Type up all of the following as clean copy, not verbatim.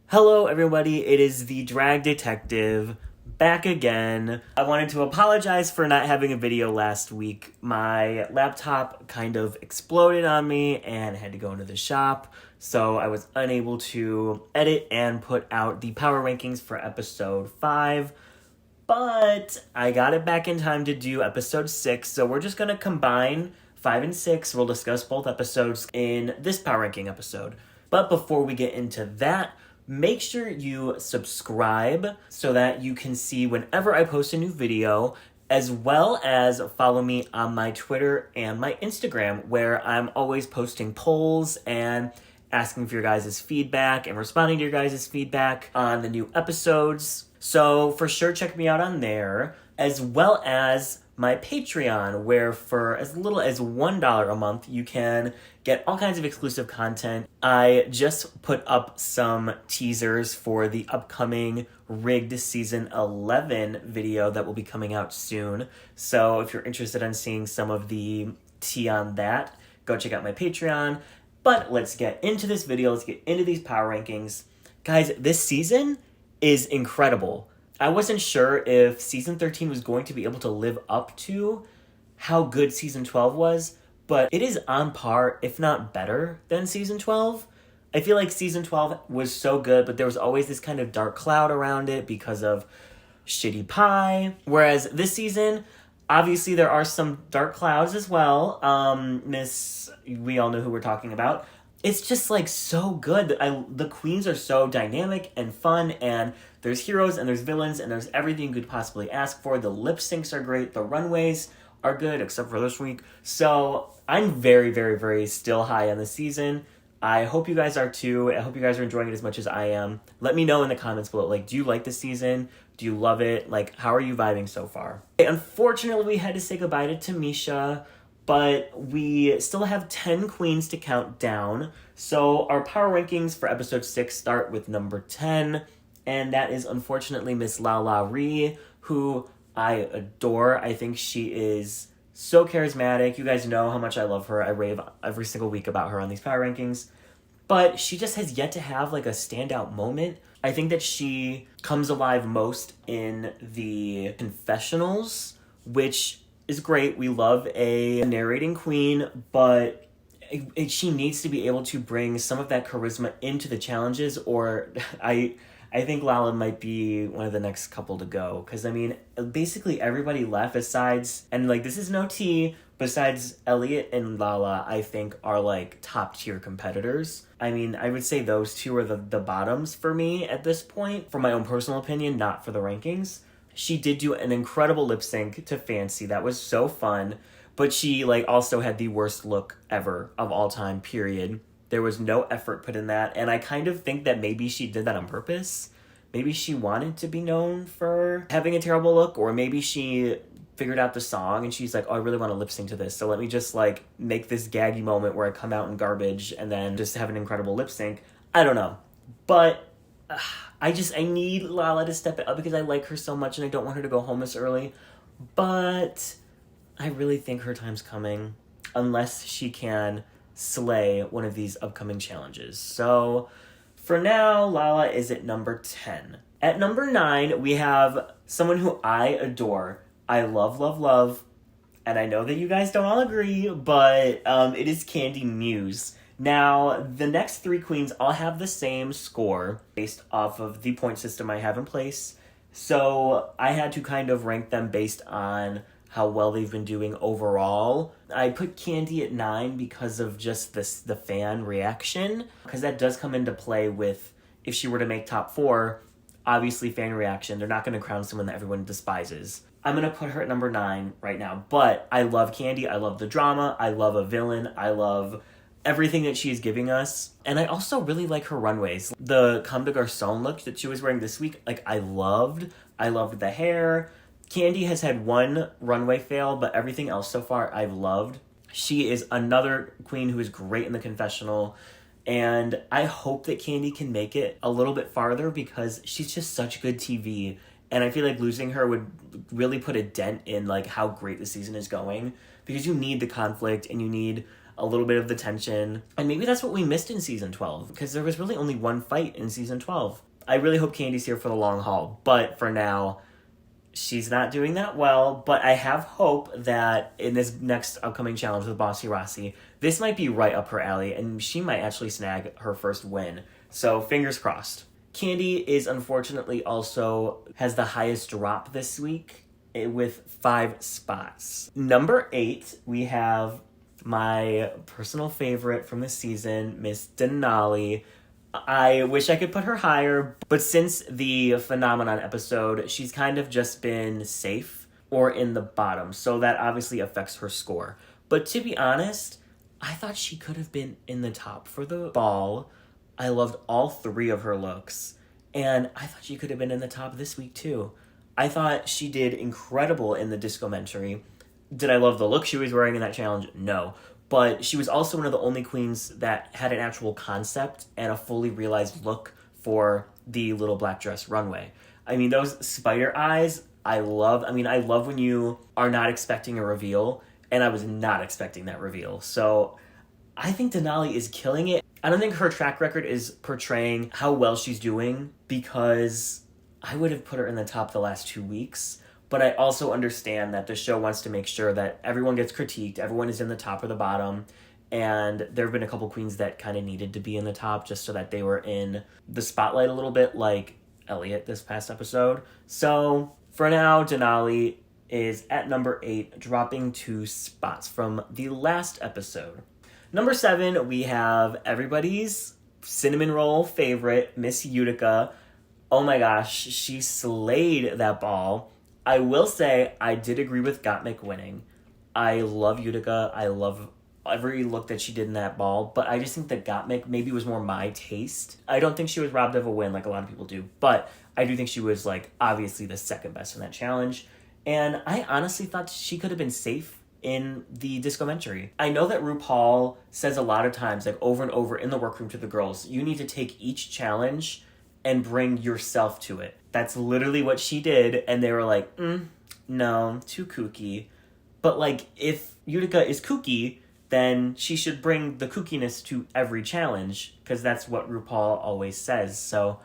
Hello everybody, it is the Drag Detective, back again. I wanted to apologize for not having a video last week. My laptop kind of exploded on me and I had to go into the shop, so I was unable to edit and put out the power rankings for episode 5. But I got it back in time to do episode 6, so we're just gonna combine 5 and 6. We'll discuss both episodes in this power ranking episode. But before we get into that, make sure you subscribe so that you can see whenever I post a new video, as well as follow me on my Twitter and my Instagram, where I'm always posting polls and asking for your guys' feedback and responding to your guys' feedback on the new episodes. So for sure, check me out on there, as well as my Patreon, where for as little as $1 a month, you can get all kinds of exclusive content. I just put up some teasers for the upcoming Rigged Season 11 video that will be coming out soon. So if you're interested in seeing some of the tea on that, go check out my Patreon. But let's get into this video. Let's get into these power rankings. Guys, this season is incredible. I wasn't sure if Season 13 was going to be able to live up to how good Season 12 was, but it is on par, if not better, than Season 12. I feel like Season 12 was so good, but there was always this kind of dark cloud around it because of shitty pie. Whereas this season, obviously there are some dark clouds as well. We all know who we're talking about. It's just like so good. The queens are so dynamic and fun, and there's heroes and there's villains and there's everything you could possibly ask for. The lip syncs are great. The runways are good, except for this week. So I'm very, very, very still high on the season. I hope you guys are too. I hope you guys are enjoying it as much as I am. Let me know in the comments below. Like, do you like this season? Do you love it? Like, how are you vibing so far? Unfortunately, we had to say goodbye to Tamisha, but we still have 10 queens to count down. So our power rankings for episode 6 start with number 10, and that is unfortunately Miss LaLaa, who I adore. I think she is so charismatic. You guys know how much I love her. I rave every single week about her on these power rankings. But she just has yet to have like a standout moment. I think that she comes alive most in the confessionals, which is great. We love a narrating queen, but she needs to be able to bring some of that charisma into the challenges, or I think LaLaa might be one of the next couple to go. Because, I mean, basically everybody left besides, and, like, this is no tea, besides Elliott and LaLaa, I think, are, like, top-tier competitors. I mean, I would say those two are the bottoms for me at this point, for my own personal opinion, not for the rankings. She did do an incredible lip sync to Fancy. That was so fun. But she, like, also had the worst look ever of all time, period. There was no effort put in that, and I kind of think that maybe she did that on purpose. Maybe she wanted to be known for having a terrible look, or maybe she figured out the song and she's like, oh, I really want to lip sync to this, so let me just, like, make this gaggy moment where I come out in garbage and then just have an incredible lip sync. I don't know. But I need LaLaa to step it up because I like her so much and I don't want her to go home this early. But I really think her time's coming, unless she can slay one of these upcoming challenges. So for now, LaLaa is at number 10. At number 9, we have someone who I adore. I love, love, love. And I know that you guys don't all agree, but it is Kandy Muse. Now, the next 3 queens all have the same score based off of the point system I have in place. So I had to kind of rank them based on how well they've been doing overall. I put Kandy at 9 because of just the fan reaction, because that does come into play with, if she were to make top 4, obviously fan reaction. They're not going to crown someone that everyone despises. I'm going to put her at number 9 right now, but I love Kandy. I love the drama. I love a villain. I love everything that she's giving us. And I also really like her runways. The Comme des Garçons look that she was wearing this week, like, I loved the hair. Kandy has had one runway fail, but everything else so far I've loved. She is another queen who is great in the confessional, and I hope that Kandy can make it a little bit farther because she's just such good TV, And I feel like losing her would really put a dent in like how great the season is going, because you need the conflict and you need a little bit of the tension. And maybe that's what we missed in season 12, because there was really only one fight in season 12. I really hope Kandy's here for the long haul, but for now, she's not doing that well. But I have hope that in this next upcoming challenge with Bossy Rossi, this might be right up her alley, and she might actually snag her first win. So fingers crossed. Kandy is unfortunately also has the highest drop this week with 5 spots. Number 8, we have my personal favorite from the season, Miss Denali. I wish I could put her higher, but since the Phenomenon episode, she's kind of just been safe or in the bottom, so that obviously affects her score. But to be honest, I thought she could have been in the top for the ball. I loved all 3 of her looks, and I thought she could have been in the top this week too. I thought she did incredible in the Discomentary. Did I love the look she was wearing in that challenge? No. But she was also one of the only queens that had an actual concept and a fully realized look for the little black dress runway. I mean, those spider eyes, I love. I mean, I love when you are not expecting a reveal, and I was not expecting that reveal. So I think Denali is killing it. I don't think her track record is portraying how well she's doing, because I would have put her in the top the last 2 weeks. But I also understand that the show wants to make sure that everyone gets critiqued, everyone is in the top or the bottom, and there have been a couple queens that kind of needed to be in the top just so that they were in the spotlight a little bit, like Elliott this past episode. So for now, Denali is at number 8, dropping 2 spots from the last episode. Number 7, we have everybody's cinnamon roll favorite, Miss Utica. Oh my gosh, she slayed that ball. I will say I did agree with Gottmik winning. I love Utica. I love every look that she did in that ball, but I just think that Gottmik maybe was more my taste. I don't think she was robbed of a win like a lot of people do, but I do think she was like obviously the second best in that challenge. And I honestly thought she could have been safe in the Discomentary. I know that RuPaul says a lot of times, like over and over in the workroom to the girls, you need to take each challenge and bring yourself to it. That's literally what she did, and they were like, no, too kooky. But like, if Utica is kooky, then she should bring the kookiness to every challenge, because that's what RuPaul always says. So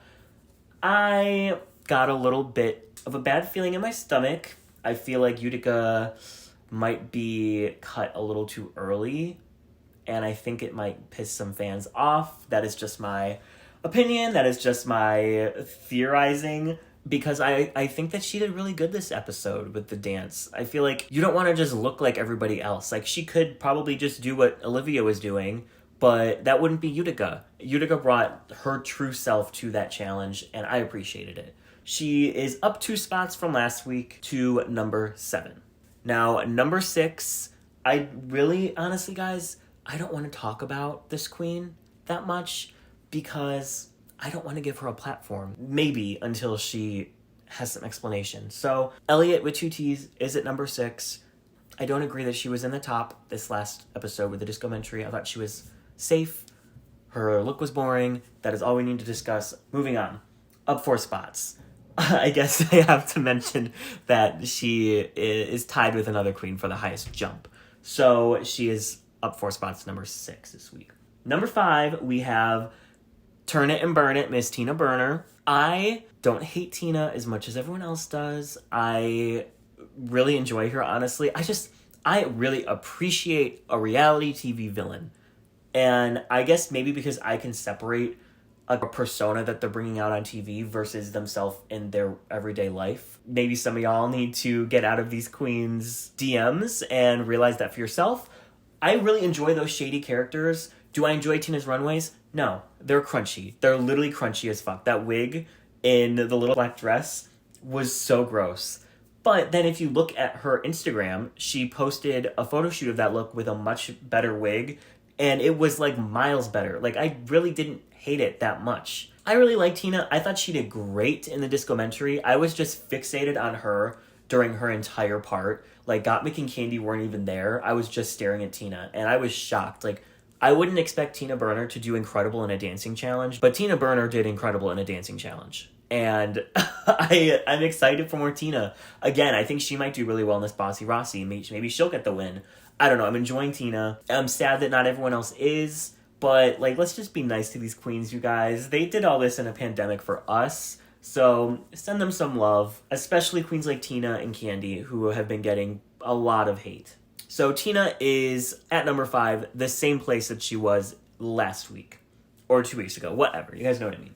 I got a little bit of a bad feeling in my stomach. I feel like Utica might be cut a little too early, and I think it might piss some fans off. That is just my opinion. That is just my theorizing, because I think that she did really good this episode with the dance. I feel like you don't want to just look like everybody else. Like, she could probably just do what Olivia was doing, but that wouldn't be Utica. Utica brought her true self to that challenge, and I appreciated it. She is up 2 spots from last week to number 7. Now, number 6, I really, honestly, guys, I don't want to talk about this queen that much, because I don't want to give her a platform. Maybe until she has some explanation. So Elliott with 2 T's is at number 6. I don't agree that she was in the top this last episode with the Discomentary. I thought she was safe. Her look was boring. That is all we need to discuss. Moving on. Up 4 spots. I guess I have to mention that she is tied with another queen for the highest jump. So she is up 4 spots to number 6 this week. Number 5, we have Turn It and Burn It, Miss Tina Burner. I don't hate Tina as much as everyone else does. I really enjoy her, honestly. I really appreciate a reality TV villain. And I guess maybe because I can separate a persona that they're bringing out on TV versus themselves in their everyday life. Maybe some of y'all need to get out of these queens' DMs and realize that for yourself. I really enjoy those shady characters. Do I enjoy Tina's runways? No, they're crunchy. They're literally crunchy as fuck. That wig in the little black dress was so gross. But then if you look at her Instagram, she posted a photo shoot of that look with a much better wig, and it was like miles better. Like, I really didn't hate it that much. I really like Tina. I thought she did great in the Discomentary. I was just fixated on her during her entire part. Like, Gottmik and Kandy weren't even there. I was just staring at Tina, and I was shocked. Like, I wouldn't expect Tina Burner to do incredible in a dancing challenge, but Tina Burner did incredible in a dancing challenge. And I'm excited for more Tina. Again, I think she might do really well in this Bossy Rossi. Maybe she'll get the win. I don't know. I'm enjoying Tina. I'm sad that not everyone else is. But, like, let's just be nice to these queens, you guys. They did all this in a pandemic for us. So send them some love. Especially queens like Tina and Kandy, who have been getting a lot of hate. So Tina is at number 5, the same place that she was last week. Or 2 weeks ago. Whatever. You guys know what I mean.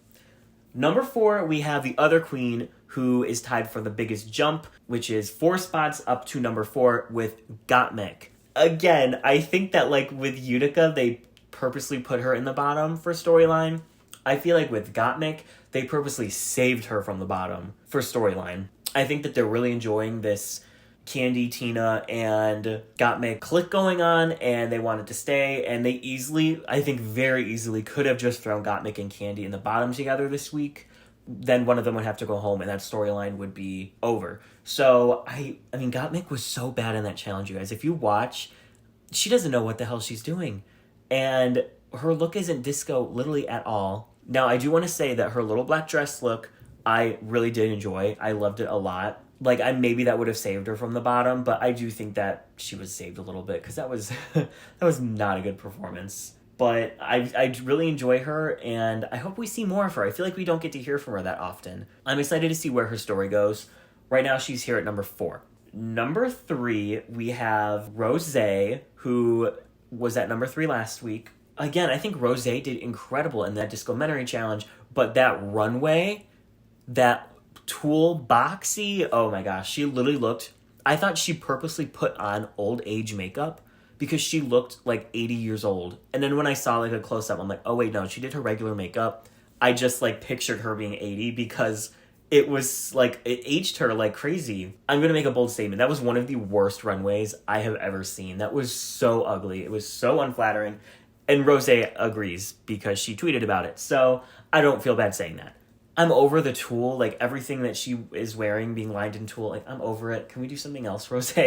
Number 4, we have the other queen who is tied for the biggest jump, which is 4 spots up to number 4 with Gottmik. Again, I think that, like, with Utica, they purposely put her in the bottom for storyline. I feel like with Gottmik, they purposely saved her from the bottom for storyline. I think that they're really enjoying this Kandy, Tina, and Gottmik click going on, and they wanted to stay, and they easily, I think very easily, could have just thrown Gottmik and Kandy in the bottom together this week. Then one of them would have to go home, and that storyline would be over. So, I mean, Gottmik was so bad in that challenge, you guys. If you watch, she doesn't know what the hell she's doing. And her look isn't disco literally at all. Now, I do want to say that her little black dress look, I really did enjoy. I loved it a lot. Like, maybe that would have saved her from the bottom, but I do think that she was saved a little bit, because that was that was not a good performance. But I really enjoy her, and I hope we see more of her. I feel like we don't get to hear from her that often. I'm excited to see where her story goes. Right now, she's here at number 4. Number 3, we have Rose, who was at number 3 last week. Again, I think Rose did incredible in that Discomentary challenge, but that runway, that tulle boxy, oh my gosh, she literally looked, I thought she purposely put on old age makeup because she looked like 80 years old. And then when I saw like a close-up, I'm like, oh wait, no, she did her regular makeup. I just like pictured her being 80 because it was like, it aged her like crazy. I'm gonna make a bold statement. That was one of the worst runways I have ever seen. That was so ugly. It was so unflattering. And Rose agrees because she tweeted about it. So I don't feel bad saying that. I'm over the tulle, like everything that she is wearing being lined in tulle. Like, I'm over it. Can we do something else, Rose?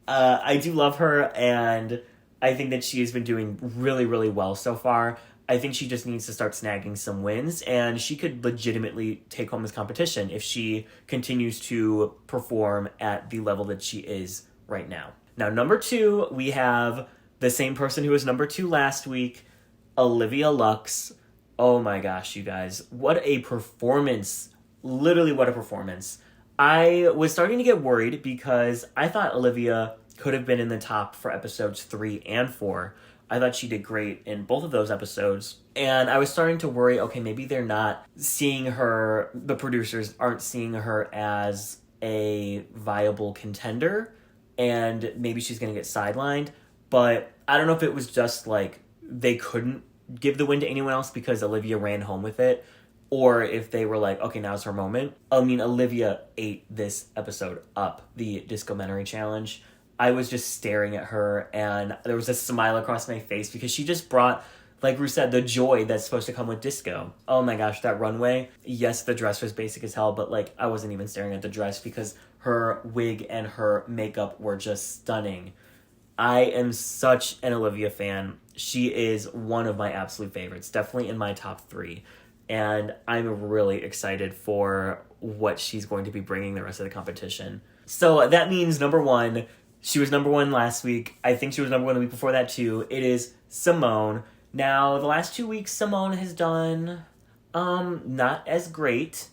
I do love her, and I think that she has been doing really, really well so far. I think she just needs to start snagging some wins, and she could legitimately take home this competition if she continues to perform at the level that she is right now. Now, number 2, we have the same person who was number 2 last week, Olivia Lux. Oh my gosh, you guys. What a performance. Literally, what a performance. I was starting to get worried because I thought Olivia could have been in the top for episodes 3 and 4. I thought she did great in both of those episodes. And I was starting to worry, okay, maybe they're not seeing her, the producers aren't seeing her as a viable contender, and maybe she's going to get sidelined. But I don't know if it was just like they couldn't give the win to anyone else because Olivia ran home with it, or if they were like, okay, now's her moment. I mean, Olivia ate this episode up, the Discomentary challenge. I was just staring at her, and there was a smile across my face because she just brought, like Ru said, the joy that's supposed to come with disco. Oh my gosh, that runway. Yes, the dress was basic as hell, but like I wasn't even staring at the dress because her wig and her makeup were just stunning. I am such an Olivia fan. She is one of my absolute favorites, definitely in my top 3. And I'm really excited for what she's going to be bringing the rest of the competition. So that means number 1, she was number 1 last week. I think she was number 1 the week before that too. It is Symone. Now, the last 2 weeks, Symone has done not as great.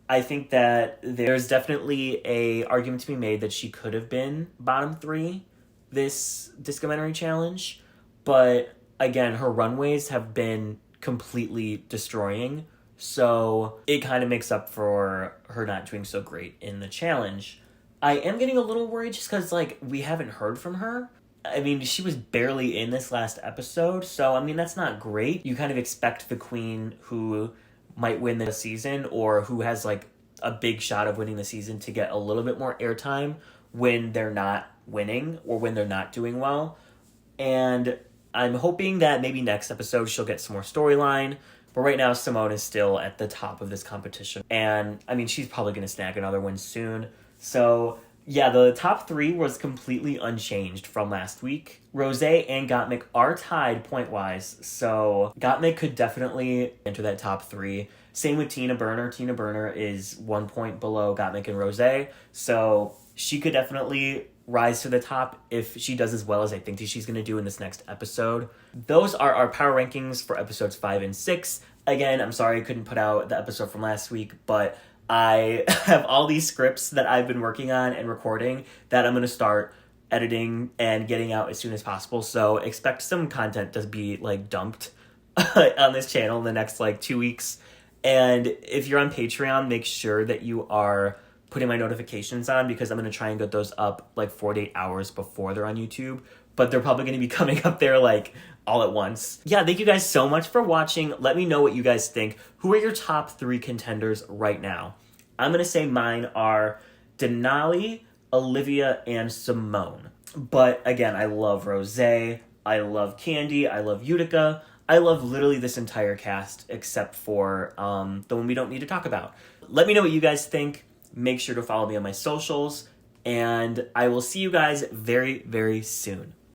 I think that there's definitely a argument to be made that she could have been bottom 3 this Discomentary challenge. But again, her runways have been completely destroying. So it kind of makes up for her not doing so great in the challenge. I am getting a little worried just because, like, we haven't heard from her. I mean, she was barely in this last episode, so, I mean, that's not great. You kind of expect the queen who might win the season or who has, like, a big shot of winning the season to get a little bit more airtime when they're not winning or when they're not doing well. And I'm hoping that maybe next episode she'll get some more storyline. But right now, Symone is still at the top of this competition. And, I mean, she's probably going to snag another win soon. So, yeah, the top 3 was completely unchanged from last week. Rose and Gottmik are tied point-wise. So, Gottmik could definitely enter that top 3. Same with Tina Burner. Tina Burner is 1 point below Gottmik and Rosé, so she could definitely rise to the top if she does as well as I think she's going to do in this next episode. Those are our power rankings for episodes 5 and 6. Again, I'm sorry I couldn't put out the episode from last week, but I have all these scripts that I've been working on and recording that I'm going to start editing and getting out as soon as possible. So expect some content to be like dumped on this channel in the next like 2 weeks. And if you're on Patreon, make sure that you are putting my notifications on, because I'm going to try and get those up like 48 hours before they're on YouTube. But they're probably going to be coming up there like all at once. Yeah, thank you guys so much for watching. Let me know what you guys think. Who are your top 3 contenders right now? I'm going to say mine are Denali, Olivia, and Symone. But again, I love Rosé, I love Kandy, I love Utica. I love literally this entire cast except for the one we don't need to talk about. Let me know what you guys think. Make sure to follow me on my socials, and I will see you guys very, very soon.